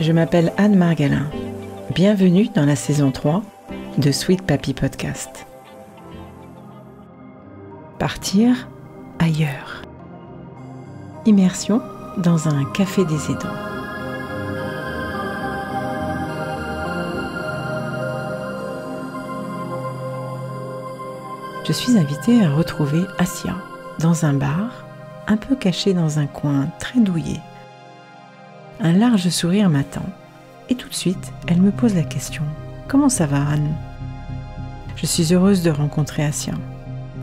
Je m'appelle Anne Margalin. Bienvenue dans la saison 3 de Sweet Papy Podcast. Partir ailleurs. Immersion dans un café des aidants. Je suis invitée à retrouver Assia dans un bar, un peu caché dans un coin très douillet. Un large sourire m'attend et tout de suite, elle me pose la question « Comment ça va, Anne ?» Je suis heureuse de rencontrer Assia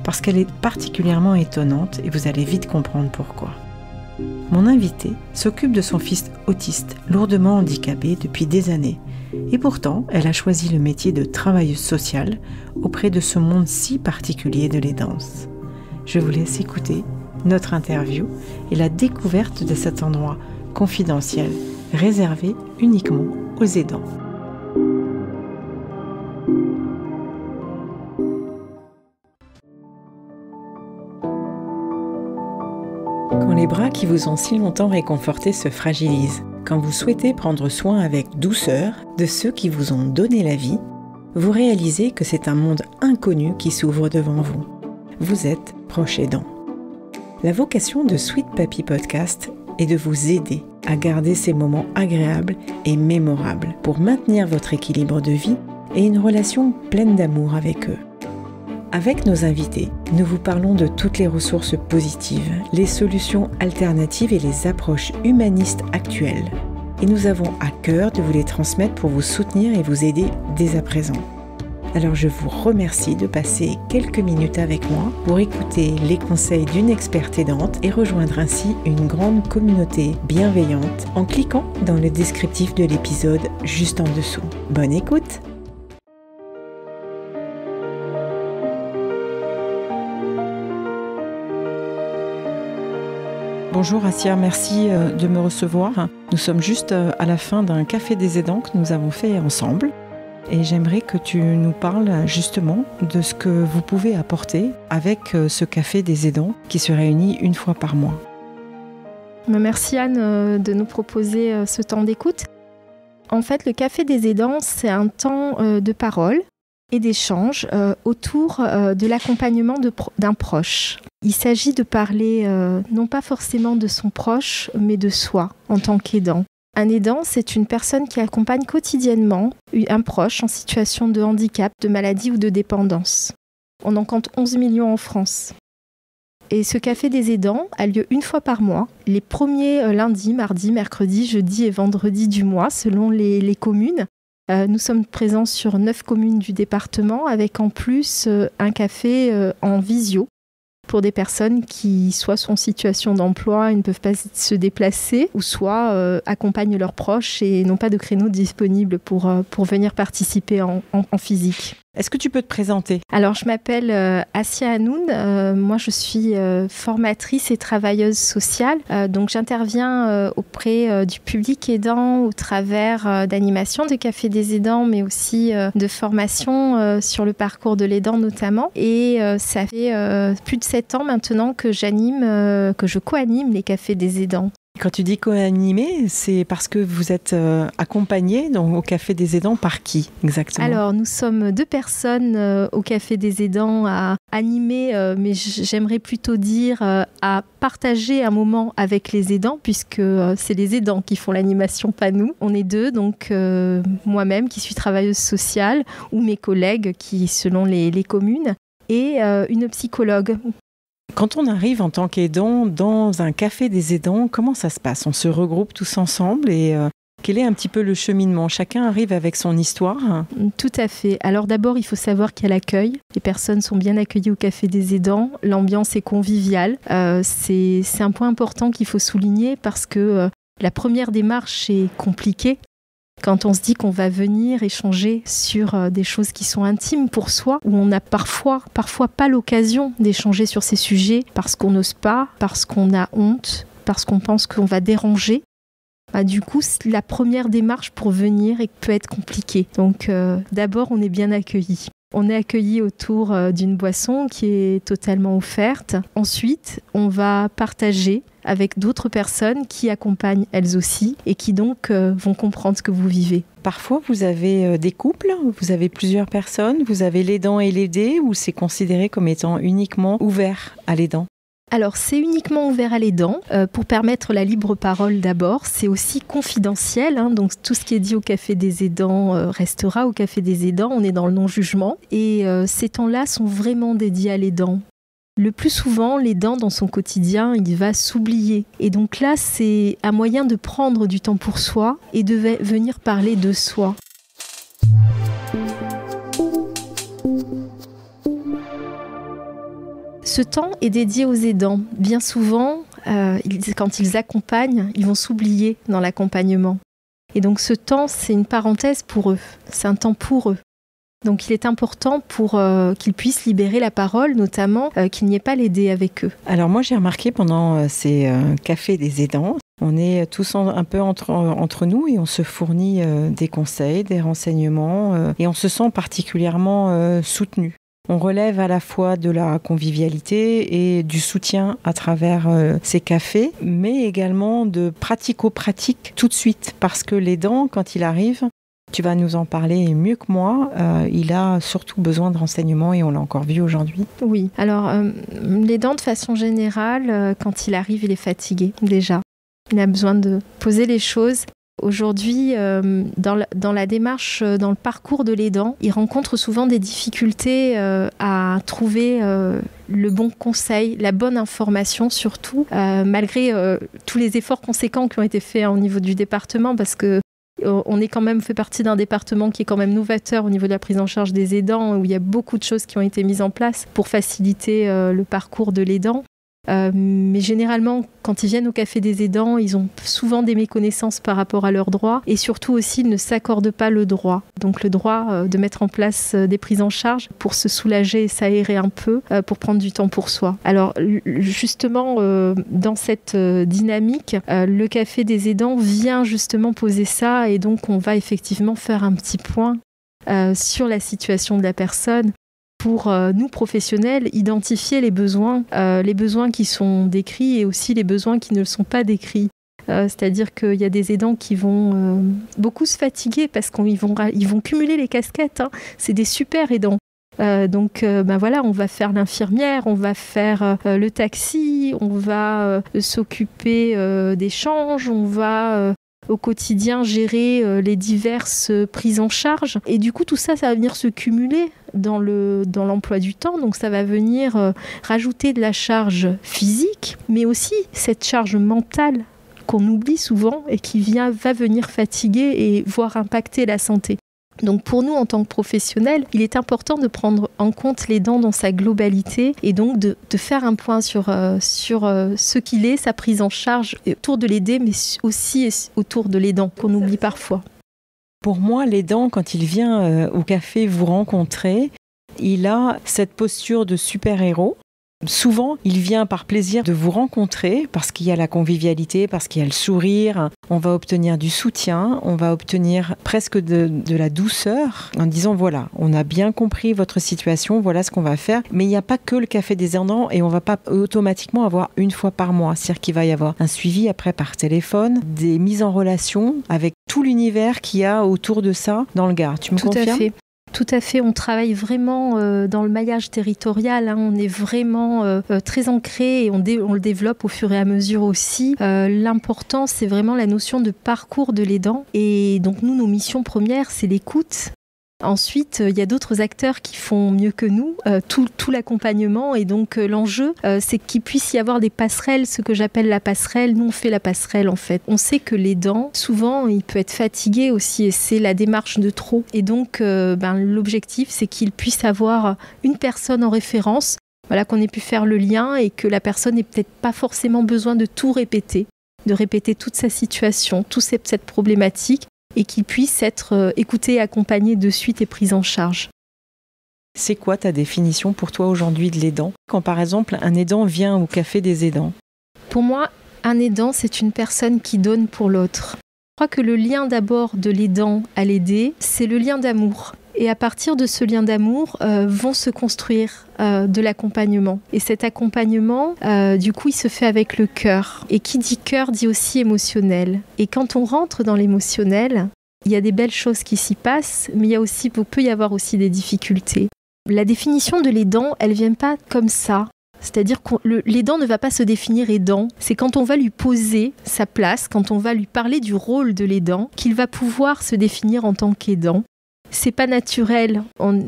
parce qu'elle est particulièrement étonnante et vous allez vite comprendre pourquoi. Mon invitée s'occupe de son fils autiste, lourdement handicapé depuis des années et pourtant, elle a choisi le métier de travailleuse sociale auprès de ce monde si particulier de l'aidance. Je vous laisse écouter notre interview et la découverte de cet endroit confidentiel, réservé uniquement aux aidants. Quand les bras qui vous ont si longtemps réconforté se fragilisent, quand vous souhaitez prendre soin avec douceur de ceux qui vous ont donné la vie, vous réalisez que c'est un monde inconnu qui s'ouvre devant vous. Vous êtes proche aidant. La vocation de Sweet Papy Podcast est de vous aider à garder ces moments agréables et mémorables pour maintenir votre équilibre de vie et une relation pleine d'amour avec eux. Avec nos invités, nous vous parlons de toutes les ressources positives, les solutions alternatives et les approches humanistes actuelles. Et nous avons à cœur de vous les transmettre pour vous soutenir et vous aider dès à présent. Alors je vous remercie de passer quelques minutes avec moi pour écouter les conseils d'une experte aidante et rejoindre ainsi une grande communauté bienveillante en cliquant dans le descriptif de l'épisode juste en dessous. Bonne écoute! Bonjour Assia, merci de me recevoir. Nous sommes juste à la fin d'un café des aidants que nous avons fait ensemble. Et j'aimerais que tu nous parles justement de ce que vous pouvez apporter avec ce café des aidants qui se réunit une fois par mois. Merci Anne de nous proposer ce temps d'écoute. En fait, le café des aidants, c'est un temps de parole et d'échange autour de l'accompagnement d'un proche. Il s'agit de parler non pas forcément de son proche, mais de soi en tant qu'aidant. Un aidant, c'est une personne qui accompagne quotidiennement un proche en situation de handicap, de maladie ou de dépendance. On en compte 11 millions en France. Et ce café des aidants a lieu une fois par mois, les premiers lundis, mardis, mercredis, jeudis et vendredis du mois, selon les communes. Nous sommes présents sur 9 communes du département, avec en plus un café en visio, pour des personnes qui soit sont en situation d'emploi et ne peuvent pas se déplacer, ou soit accompagnent leurs proches et n'ont pas de créneau disponible pour venir participer en physique. Est-ce que tu peux te présenter ? Alors, je m'appelle Assia Hanoun. Moi, je suis formatrice et travailleuse sociale. Donc, j'interviens auprès du public aidant au travers d'animations de café des aidants, mais aussi de formations sur le parcours de l'aidant notamment. Et ça fait plus de 7 ans maintenant que je co-anime les cafés des aidants. Quand tu dis co-animé, c'est parce que vous êtes accompagné au Café des aidants par qui exactement ? Alors, nous sommes 2 personnes au Café des aidants à animer, mais j'aimerais plutôt dire à partager un moment avec les aidants, puisque c'est les aidants qui font l'animation, pas nous. On est 2, donc moi-même qui suis travailleuse sociale, ou mes collègues qui, selon les communes, et une psychologue. Quand on arrive en tant qu'aidant dans un café des aidants, comment ça se passe ? On se regroupe tous ensemble et quel est un petit peu le cheminement ? Chacun arrive avec son histoire ? Tout à fait. Alors d'abord, il faut savoir qu'il y a l'accueil. Les personnes sont bien accueillies au café des aidants. L'ambiance est conviviale. C'est un point important qu'il faut souligner parce que la première démarche est compliquée. Quand on se dit qu'on va venir échanger sur des choses qui sont intimes pour soi, où on n'a parfois pas l'occasion d'échanger sur ces sujets parce qu'on n'ose pas, parce qu'on a honte, parce qu'on pense qu'on va déranger, du coup, la première démarche pour venir peut être compliquée. Donc d'abord, on est bien accueillis. On est accueillis autour d'une boisson qui est totalement offerte. Ensuite, on va partager avec d'autres personnes qui accompagnent elles aussi et qui donc vont comprendre ce que vous vivez. Parfois, vous avez des couples, vous avez plusieurs personnes, vous avez l'aidant et l'aidé, ou c'est considéré comme étant uniquement ouvert à l'aidant? Alors, c'est uniquement ouvert à l'aidant pour permettre la libre parole d'abord. C'est aussi confidentiel, donc tout ce qui est dit au Café des aidants restera au Café des aidants. On est dans le non-jugement et ces temps-là sont vraiment dédiés à l'aidant. Le plus souvent, l'aidant dans son quotidien, il va s'oublier. Et donc là, c'est un moyen de prendre du temps pour soi et de venir parler de soi. Ce temps est dédié aux aidants. Bien souvent, quand ils accompagnent, ils vont s'oublier dans l'accompagnement. Et donc ce temps, c'est une parenthèse pour eux. C'est un temps pour eux. Donc il est important pour qu'ils puissent libérer la parole, notamment qu'il n'y ait pas l'aidé avec eux. Alors moi, j'ai remarqué pendant ces cafés des aidants, on est tous un peu entre nous et on se fournit des conseils, des renseignements et on se sent particulièrement soutenu. On relève à la fois de la convivialité et du soutien à travers ces cafés, mais également de pratico-pratique tout de suite. Parce que l'aidant, quand il arrive, tu vas nous en parler mieux que moi, il a surtout besoin de renseignements et on l'a encore vu aujourd'hui. Oui, alors l'aidant de façon générale, quand il arrive, il est fatigué déjà. Il a besoin de poser les choses. Aujourd'hui, dans la démarche, dans le parcours de l'aidant, il rencontre souvent des difficultés à trouver le bon conseil, la bonne information surtout, malgré tous les efforts conséquents qui ont été faits au niveau du département, parce que on est quand même fait partie d'un département qui est quand même novateur au niveau de la prise en charge des aidants, où il y a beaucoup de choses qui ont été mises en place pour faciliter le parcours de l'aidant. Mais généralement, quand ils viennent au Café des aidants, ils ont souvent des méconnaissances par rapport à leurs droits et surtout aussi, ils ne s'accordent pas le droit. Donc le droit de mettre en place des prises en charge pour se soulager et s'aérer un peu, pour prendre du temps pour soi. Alors justement, dans cette dynamique, le Café des aidants vient justement poser ça et donc on va effectivement faire un petit point sur la situation de la personne, pour nous professionnels, identifier les besoins qui sont décrits et aussi les besoins qui ne le sont pas décrits. C'est-à-dire qu'il y a des aidants qui vont beaucoup se fatiguer parce qu'ils vont cumuler les casquettes. C'est des super aidants. Donc voilà, on va faire l'infirmière, on va faire le taxi, on va s'occuper des changes, on va au quotidien gérer les diverses prises en charge. Et du coup, tout ça, ça va venir se cumuler dans l'emploi du temps. Donc ça va venir rajouter de la charge physique, mais aussi cette charge mentale qu'on oublie souvent et qui va venir fatiguer et voire impacter la santé. Donc pour nous, en tant que professionnels, il est important de prendre en compte l'aidant dans sa globalité et donc de faire un point sur ce qu'il est, sa prise en charge autour de l'aider, mais aussi autour de l'aidant, qu'on oublie parfois. Pour moi, l'aidant, quand il vient au café vous rencontrer, il a cette posture de super-héros. Souvent, il vient par plaisir de vous rencontrer parce qu'il y a la convivialité, parce qu'il y a le sourire. On va obtenir du soutien, on va obtenir presque de la douceur en disant voilà, on a bien compris votre situation, voilà ce qu'on va faire. Mais il n'y a pas que le Café des aidants et on ne va pas automatiquement avoir une fois par mois. C'est-à-dire qu'il va y avoir un suivi après par téléphone, des mises en relation avec tout l'univers qu'il y a autour de ça dans le Gard. Tu me confirmes ? Tout à fait. Tout à fait, on travaille vraiment dans le maillage territorial, on est vraiment très ancré et on le développe au fur et à mesure aussi. L'important, c'est vraiment la notion de parcours de l'aidant et donc nous, nos missions premières, c'est l'écoute. Ensuite, il y a d'autres acteurs qui font mieux que nous, tout l'accompagnement et donc l'enjeu, c'est qu'il puisse y avoir des passerelles, ce que j'appelle la passerelle. Nous, on fait la passerelle en fait. On sait que l'aidant, souvent, il peut être fatigué aussi et c'est la démarche de trop. Et donc, l'objectif, c'est qu'il puisse avoir une personne en référence, voilà, qu'on ait pu faire le lien et que la personne n'ait peut-être pas forcément besoin de tout répéter, de répéter toute sa situation, toute cette problématique, et qu'il puisse être écouté et accompagné de suite et pris en charge. C'est quoi ta définition pour toi aujourd'hui de l'aidant ? Quand par exemple un aidant vient au Café des aidants ? Pour moi, un aidant, c'est une personne qui donne pour l'autre. Je crois que le lien d'abord de l'aidant à l'aidé, c'est le lien d'amour. Et à partir de ce lien d'amour, vont se construire de l'accompagnement. Et cet accompagnement, du coup, il se fait avec le cœur. Et qui dit cœur dit aussi émotionnel. Et quand on rentre dans l'émotionnel, il y a des belles choses qui s'y passent, mais il peut y avoir aussi des difficultés. La définition de l'aidant, elle ne vient pas comme ça. C'est-à-dire que l'aidant ne va pas se définir aidant. C'est quand on va lui poser sa place, quand on va lui parler du rôle de l'aidant, qu'il va pouvoir se définir en tant qu'aidant. C'est pas naturel.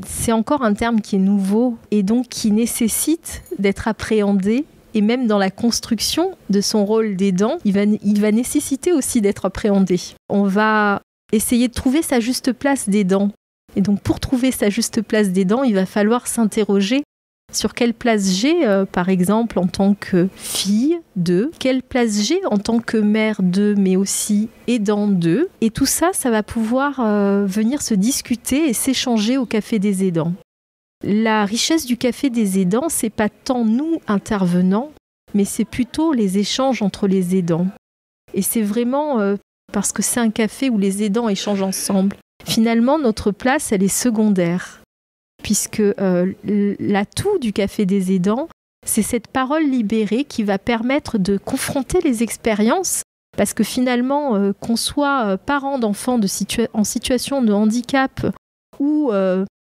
C'est encore un terme qui est nouveau et donc qui nécessite d'être appréhendé. Et même dans la construction de son rôle d'aidant, il va nécessiter aussi d'être appréhendé. On va essayer de trouver sa juste place d'aidant. Et donc pour trouver sa juste place d'aidant, il va falloir s'interroger sur quelle place j'ai, par exemple, en tant que fille d'eux, quelle place j'ai en tant que mère d'eux, mais aussi aidant d'eux. Et tout ça, ça va pouvoir venir se discuter et s'échanger au Café des aidants. La richesse du Café des aidants, c'est pas tant nous intervenants, mais c'est plutôt les échanges entre les aidants. Et c'est vraiment parce que c'est un café où les aidants échangent ensemble. Finalement, notre place, elle est secondaire. Puisque l'atout du Café des aidants, c'est cette parole libérée qui va permettre de confronter les expériences. Parce que finalement, qu'on soit parent d'enfants en situation de handicap ou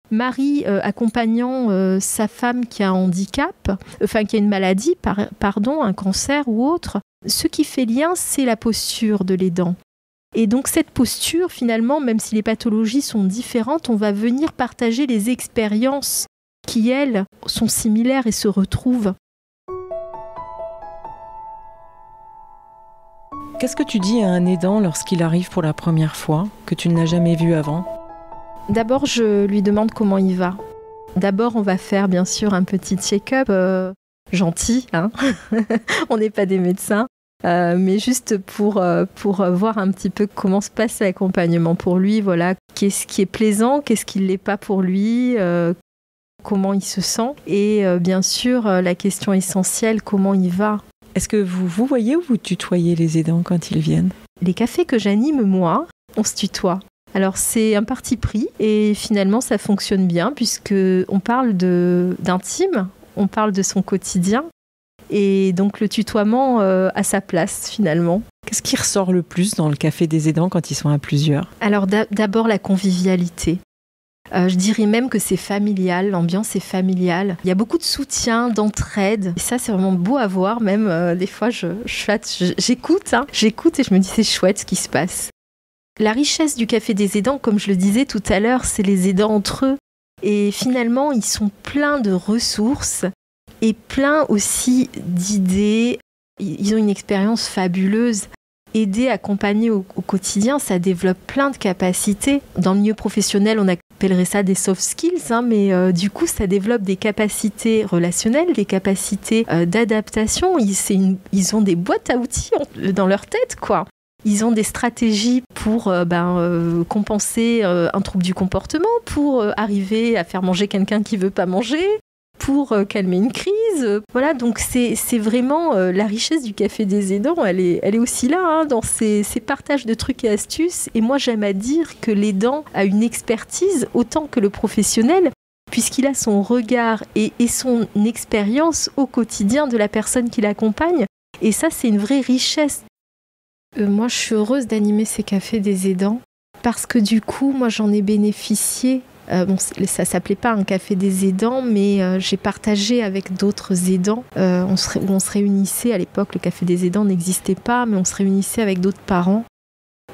mari accompagnant sa femme qui a un handicap, qui a une maladie, un cancer ou autre, ce qui fait lien, c'est la posture de l'aidant. Et donc cette posture, finalement, même si les pathologies sont différentes, on va venir partager les expériences qui, elles, sont similaires et se retrouvent. Qu'est-ce que tu dis à un aidant lorsqu'il arrive pour la première fois, que tu ne l'as jamais vu avant ? D'abord, je lui demande comment il va. D'abord, on va faire bien sûr un petit check-up gentil, hein. On n'est pas des médecins. Mais juste pour voir un petit peu comment se passe l'accompagnement pour lui, voilà, qu'est-ce qui est plaisant, qu'est-ce qui ne l'est pas pour lui, comment il se sent et bien sûr la question essentielle, comment il va. Est-ce que vous voyez ou vous tutoyez les aidants quand ils viennent ? Les cafés que j'anime, moi, on se tutoie. Alors c'est un parti pris et finalement ça fonctionne bien puisqu'on parle d'intime, on parle de son quotidien. Et donc le tutoiement a sa place finalement. Qu'est-ce qui ressort le plus dans le Café des aidants quand ils sont à plusieurs ? Alors d'abord la convivialité. Je dirais même que c'est familial, l'ambiance est familiale. Il y a beaucoup de soutien, d'entraide. Et ça c'est vraiment beau à voir, même des fois j'écoute et je me dis c'est chouette ce qui se passe. La richesse du Café des aidants, comme je le disais tout à l'heure, c'est les aidants entre eux. Et finalement ils sont pleins de ressources. Et plein aussi d'idées. Ils ont une expérience fabuleuse. Aider, accompagner au quotidien, ça développe plein de capacités. Dans le milieu professionnel, on appellerait ça des soft skills, mais du coup, ça développe des capacités relationnelles, des capacités d'adaptation. Ils ont des boîtes à outils dans leur tête, quoi. Ils ont des stratégies pour compenser un trouble du comportement, pour arriver à faire manger quelqu'un qui ne veut pas manger, pour calmer une crise. Voilà, donc c'est vraiment la richesse du Café des aidants, elle est aussi là, dans ces partages de trucs et astuces. Et moi, j'aime à dire que l'aidant a une expertise autant que le professionnel, puisqu'il a son regard et son expérience au quotidien de la personne qui l'accompagne. Et ça, c'est une vraie richesse. Moi, je suis heureuse d'animer ces Cafés des aidants, parce que du coup, moi, j'en ai bénéficié. Ça s'appelait pas un Café des aidants, mais j'ai partagé avec d'autres aidants. On se réunissait à l'époque, le Café des aidants n'existait pas, mais on se réunissait avec d'autres parents.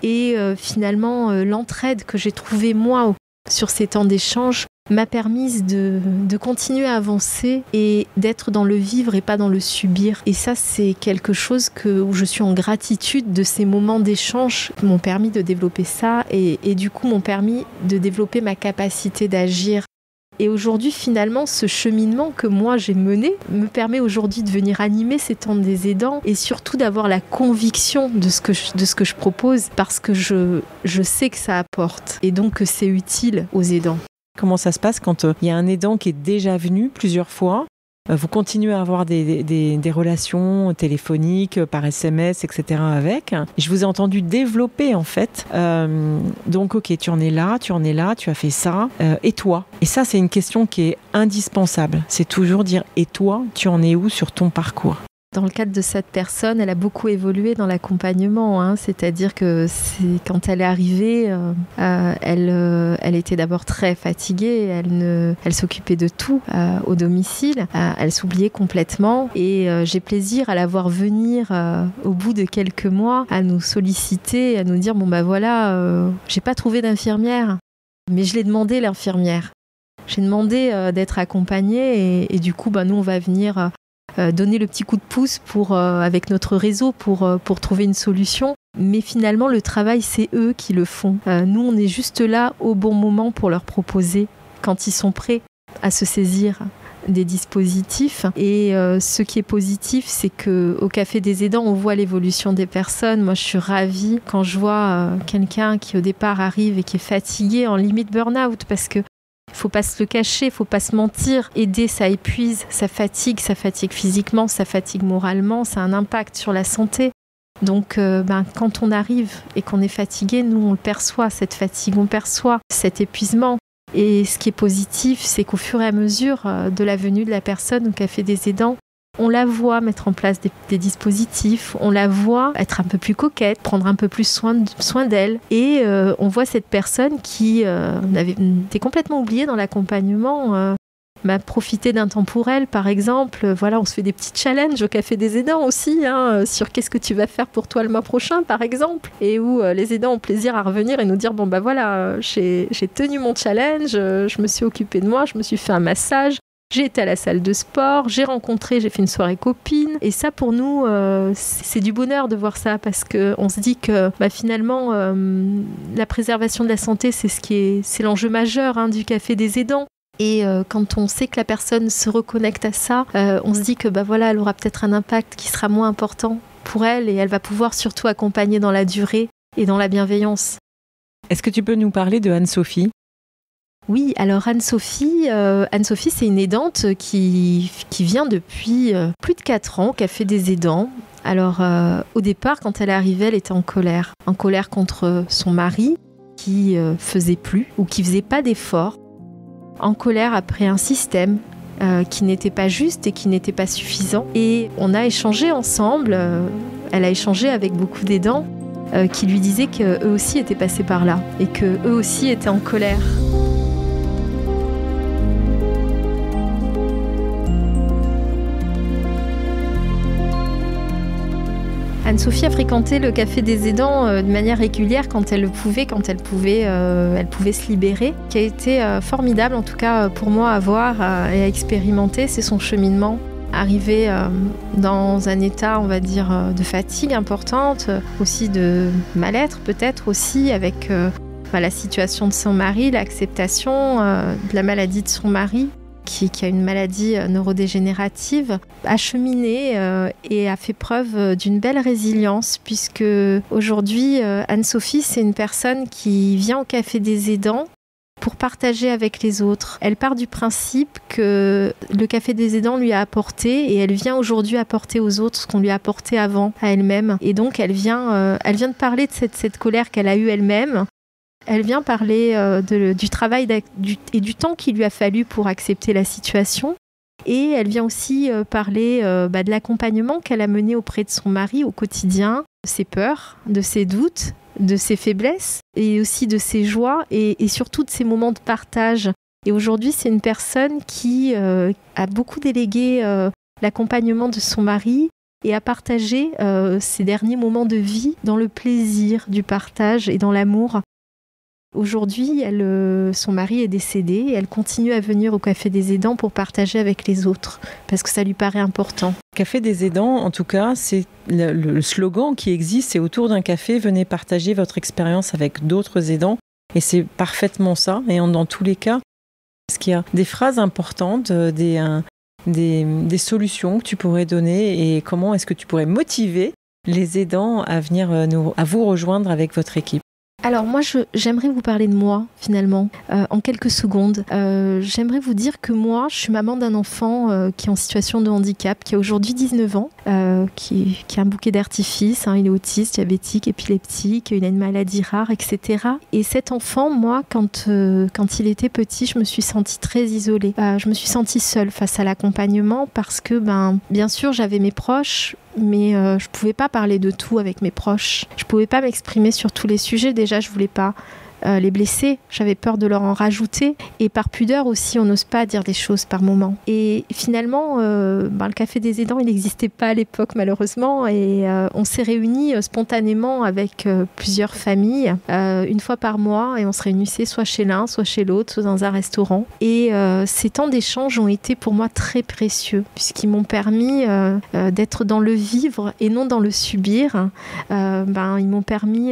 Et finalement, l'entraide que j'ai trouvée moi sur ces temps d'échange m'a permise de continuer à avancer et d'être dans le vivre et pas dans le subir. Et ça, c'est quelque chose où je suis en gratitude de ces moments d'échange qui m'ont permis de développer ça et du coup m'ont permis de développer ma capacité d'agir. Et aujourd'hui, finalement, ce cheminement que moi j'ai mené me permet aujourd'hui de venir animer ces temps des aidants et surtout d'avoir la conviction de ce que je propose, parce que je sais que ça apporte et donc que c'est utile aux aidants. Comment ça se passe quand il y a un aidant qui est déjà venu plusieurs fois Vous continuez à avoir des relations téléphoniques, par SMS, etc. avec. Je vous ai entendu développer en fait. Donc ok, tu en es là, tu as fait ça. Et toi ? Et ça, c'est une question qui est indispensable. C'est toujours dire et toi, tu en es où sur ton parcours ? Dans le cadre de cette personne, elle a beaucoup évolué dans l'accompagnement, c'est-à-dire que quand elle est arrivée, elle était d'abord très fatiguée, elle s'occupait de tout au domicile, elle s'oubliait complètement et j'ai plaisir à la voir venir au bout de quelques mois, à nous solliciter, à nous dire j'ai pas trouvé d'infirmière, mais je l'ai demandé l'infirmière. J'ai demandé d'être accompagnée et du coup nous on va venir donner le petit coup de pouce avec notre réseau pour trouver une solution. Mais finalement, le travail, c'est eux qui le font. Nous, on est juste là au bon moment pour leur proposer, quand ils sont prêts à se saisir des dispositifs. Et ce qui est positif, c'est qu'au Café des Aidants, on voit l'évolution des personnes. Moi, je suis ravie quand je vois quelqu'un qui, au départ, arrive et qui est fatigué, en limite burn-out, parce que il ne faut pas se le cacher, il ne faut pas se mentir. Aider, ça épuise, ça fatigue physiquement, ça fatigue moralement, ça a un impact sur la santé. Donc quand on arrive et qu'on est fatigué, nous on le perçoit, cette fatigue, on perçoit cet épuisement. Et ce qui est positif, c'est qu'au fur et à mesure de la venue de la personne au Café des Aidants, on la voit mettre en place des dispositifs, on la voit être un peu plus coquette, prendre un peu plus soin d'elle. Et on voit cette personne qui était complètement oubliée dans l'accompagnement, m'a profité d'un temps pour elle, par exemple. Voilà, on se fait des petits challenges au Café des Aidants aussi, sur qu'est-ce que tu vas faire pour toi le mois prochain, par exemple. Et où les aidants ont plaisir à revenir et nous dire, j'ai tenu mon challenge, je me suis occupée de moi, je me suis fait un massage. J'ai été à la salle de sport, j'ai fait une soirée copine. Et ça, pour nous, c'est du bonheur de voir ça parce qu'on se dit que finalement, la préservation de la santé, c'est l'enjeu majeur du Café des Aidants. Et quand on sait que la personne se reconnecte à ça, on se dit que elle aura peut-être un impact qui sera moins important pour elle et elle va pouvoir surtout accompagner dans la durée et dans la bienveillance. Est-ce que tu peux nous parler de Anne-Sophie ? Oui, alors Anne-Sophie, c'est une aidante qui vient depuis plus de 4 ans au Café des Aidants. Alors, au départ, quand elle est arrivée, elle était en colère contre son mari qui faisait plus ou qui faisait pas d'efforts, en colère après un système qui n'était pas juste et qui n'était pas suffisant. Et on a échangé ensemble, elle a échangé avec beaucoup d'aidants qui lui disaient qu'eux aussi étaient passés par là et qu'eux aussi étaient en colère. Anne-Sophie a fréquenté le Café des Aidants de manière régulière quand elle pouvait se libérer, qui a été formidable en tout cas pour moi à voir et à expérimenter, c'est son cheminement. Arrivée dans un état, on va dire, de fatigue importante, aussi de mal-être peut-être aussi avec la situation de son mari, l'acceptation de la maladie de son mari, qui a une maladie neurodégénérative, a cheminé et a fait preuve d'une belle résilience puisque aujourd'hui, Anne-Sophie, c'est une personne qui vient au Café des Aidants pour partager avec les autres. Elle part du principe que le Café des Aidants lui a apporté et elle vient aujourd'hui apporter aux autres ce qu'on lui a apporté avant à elle-même. Et donc, elle vient de parler de cette colère qu'elle a eue elle-même. Elle vient parler du travail et du temps qu'il lui a fallu pour accepter la situation. Et elle vient aussi parler de l'accompagnement qu'elle a mené auprès de son mari au quotidien, de ses peurs, de ses doutes, de ses faiblesses et aussi de ses joies et surtout de ses moments de partage. Et aujourd'hui, c'est une personne qui a beaucoup délégué l'accompagnement de son mari et a partagé ses derniers moments de vie dans le plaisir du partage et dans l'amour. Aujourd'hui, son mari est décédé et elle continue à venir au Café des Aidants pour partager avec les autres, parce que ça lui paraît important. Café des Aidants, en tout cas, c'est le slogan qui existe, c'est autour d'un café, venez partager votre expérience avec d'autres aidants. Et c'est parfaitement ça. Et dans tous les cas, est-ce qu'il y a des phrases importantes, des solutions que tu pourrais donner et comment est-ce que tu pourrais motiver les aidants à venir à vous rejoindre avec votre équipe ? Alors moi, j'aimerais vous parler de moi, finalement, en quelques secondes. J'aimerais vous dire que moi, je suis maman d'un enfant qui est en situation de handicap, qui a aujourd'hui 19 ans, qui a un bouquet d'artifice, il est autiste, diabétique, épileptique, il a une maladie rare, etc. Et cet enfant, moi, quand il était petit, je me suis sentie très isolée. Je me suis sentie seule face à l'accompagnement parce que, bien sûr, j'avais mes proches, mais je pouvais pas parler de tout avec mes proches. Je pouvais pas m'exprimer sur tous les sujets. Déjà, je voulais pas les blesser. J'avais peur de leur en rajouter. Et par pudeur aussi, on n'ose pas dire des choses par moment. Et finalement, le Café des aidants, il n'existait pas à l'époque, malheureusement. Et on s'est réunis spontanément avec plusieurs familles, une fois par mois. Et on se réunissait soit chez l'un, soit chez l'autre, soit dans un restaurant. Et ces temps d'échange ont été pour moi très précieux, puisqu'ils m'ont permis d'être dans le vivre et non dans le subir. Ils m'ont permis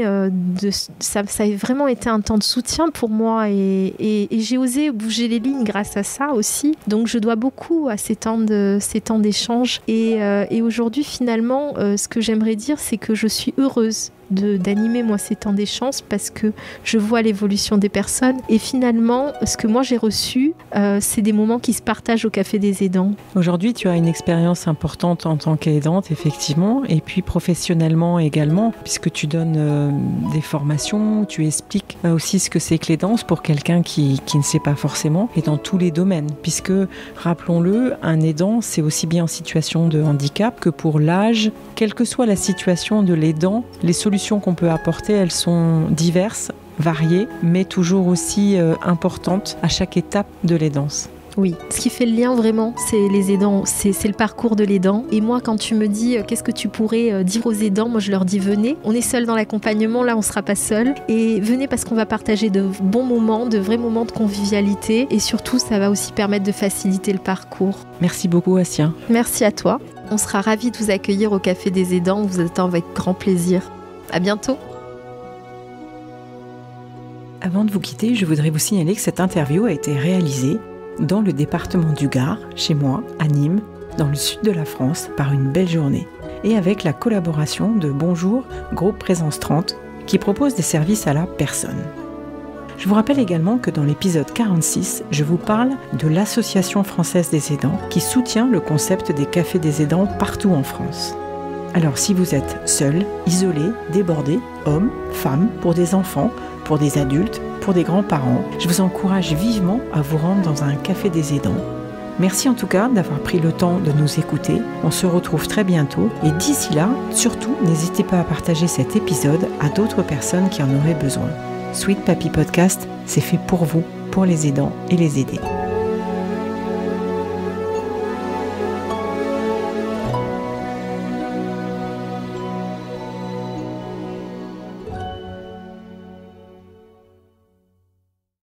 ça a vraiment été un temps de soutien pour moi et j'ai osé bouger les lignes grâce à ça aussi. Donc je dois beaucoup à ces temps d'échange et aujourd'hui finalement ce que j'aimerais dire, c'est que je suis heureuse d'animer moi ces temps d'échange parce que je vois l'évolution des personnes et finalement ce que moi j'ai reçu c'est des moments qui se partagent au Café des aidants. Aujourd'hui tu as une expérience importante en tant qu'aidante effectivement et puis professionnellement également puisque tu donnes des formations, tu expliques aussi ce que c'est que l'aidance pour quelqu'un qui ne sait pas forcément et dans tous les domaines puisque rappelons-le, un aidant c'est aussi bien en situation de handicap que pour l'âge, quelle que soit la situation de l'aidant, les solutions qu'on peut apporter, elles sont diverses, variées, mais toujours aussi importantes à chaque étape de l'aidance. Oui, ce qui fait le lien vraiment, c'est les aidants, c'est le parcours de l'aidant. Et moi, quand tu me dis qu'est-ce que tu pourrais dire aux aidants, moi je leur dis venez. On est seul dans l'accompagnement, là on sera pas seul. Et venez parce qu'on va partager de bons moments, de vrais moments de convivialité. Et surtout, ça va aussi permettre de faciliter le parcours. Merci beaucoup, Assia. Merci à toi. On sera ravis de vous accueillir au Café des aidants. On vous attend avec grand plaisir. À bientôt. Avant de vous quitter, je voudrais vous signaler que cette interview a été réalisée dans le département du Gard, chez moi, à Nîmes, dans le sud de la France, par Une Belle Journée, et avec la collaboration de Bonjour, groupe Présence 30, qui propose des services à la personne. Je vous rappelle également que dans l'épisode 46, je vous parle de l'Association française des aidants, qui soutient le concept des cafés des aidants partout en France. Alors si vous êtes seul, isolé, débordé, homme, femme, pour des enfants, pour des adultes, pour des grands-parents, je vous encourage vivement à vous rendre dans un café des aidants. Merci en tout cas d'avoir pris le temps de nous écouter. On se retrouve très bientôt et d'ici là, surtout, n'hésitez pas à partager cet épisode à d'autres personnes qui en auraient besoin. Sweet Papy Podcast, c'est fait pour vous, pour les aidants et les aider.